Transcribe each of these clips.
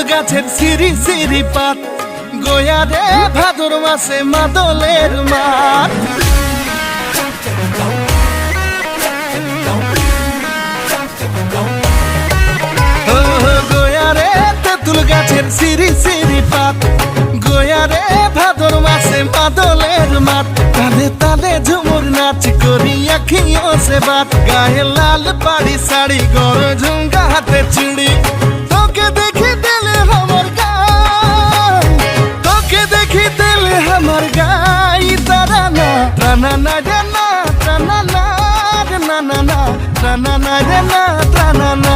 গাছের সিঁড়ি সিঁড়ি পাত, গোয়া রে ভাদর মাসে মাদলের মাঠ। গোয়া রে তেঁতুল গাছের সিঁড়ি সিঁড়ি পাত, গোয়া রে ভাদর মাসে মাদলের মাঠ। তালে তালে ঝুমুর নাচ করি আখিও সে বাত, গায়ে লাল পাড়ি শাড়ি গর ঝুমকা হাতে চুড়ি। তোকে দেখি দিলে আমার গাই, তোকে দেখি দিলে আমার গাই। তারা না টানা না জানা টানা না না না না টানা না জানা টানা না।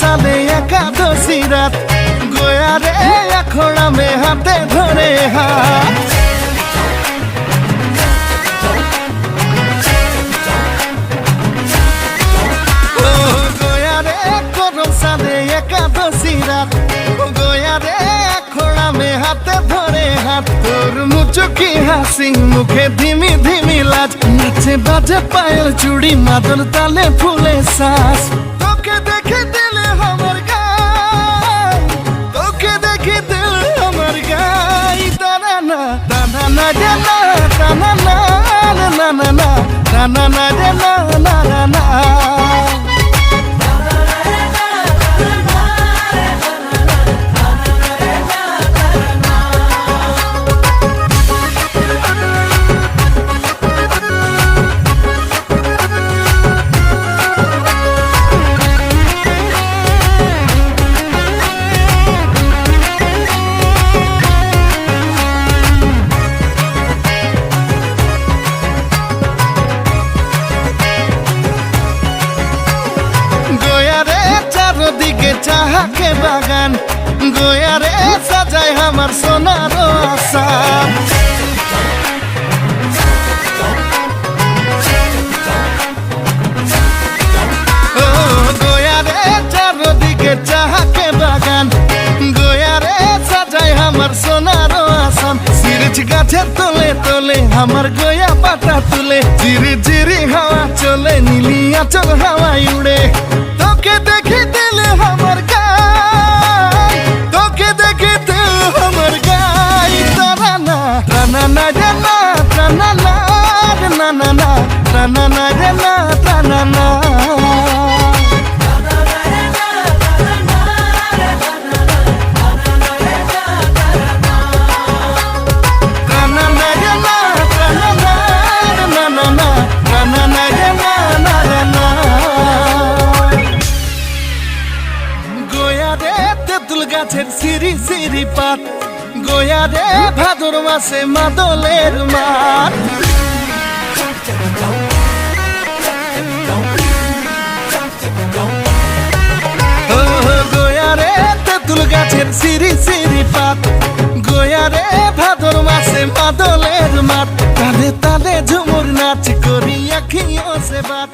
সালে একাদশী রাত, গোয়া রে আখড়া মে হাতে ধরে হাত। গোয়া রে করম সালে একাদশী রাত, গোয়া রে আখড়া মে হাতে ধরে হাত। তোর মুচকি হাসি মুখে ধিমি ধিমি লাজ, নাচে বাজে পায়ের চুড়ি মাদল তালে ফুলে শ্বাস। তোকে দেখে দিলে আমার গাই, তোকে দেখে দিলে আমার গাই। তারা না টানা না জানা টানা না না না না টানা না জানা না না না। দিকে চাহাকে বাগান, গোয়া রে সাজায় আমার সোনার আসাম। গোয়া রে চারদিকে চাহাকে বাগান, গোয়া রে সাজায় আমার সোনার আসাম। সিরিজ গাছের তোলে তোলে আমার গোয়া পাতা তুলে, ঝিরি ঝিরি হাওয়া চলে নীলি আঁচল হাওয়ায় উড়ে। তোকে দেখে দিলে আমার গাই, তোকে দেখে দিলে আমার গাই। তারা না টানা না জানা টানা না না না না টানা না জানা টানা না। তেঁতুল গাছের সিঁড়ি সিঁড়ি পাত, গোয়া রে ভাদর মাসে মাদলের মাঠ। গোয়া রে তেঁতুল গাছের সিঁড়ি সিঁড়ি পাত, গোয়া রে ভাদর মাসে মাদলের মাঠ। তালে তালে ঝুমুর নাচ করি আখিও সে বাত।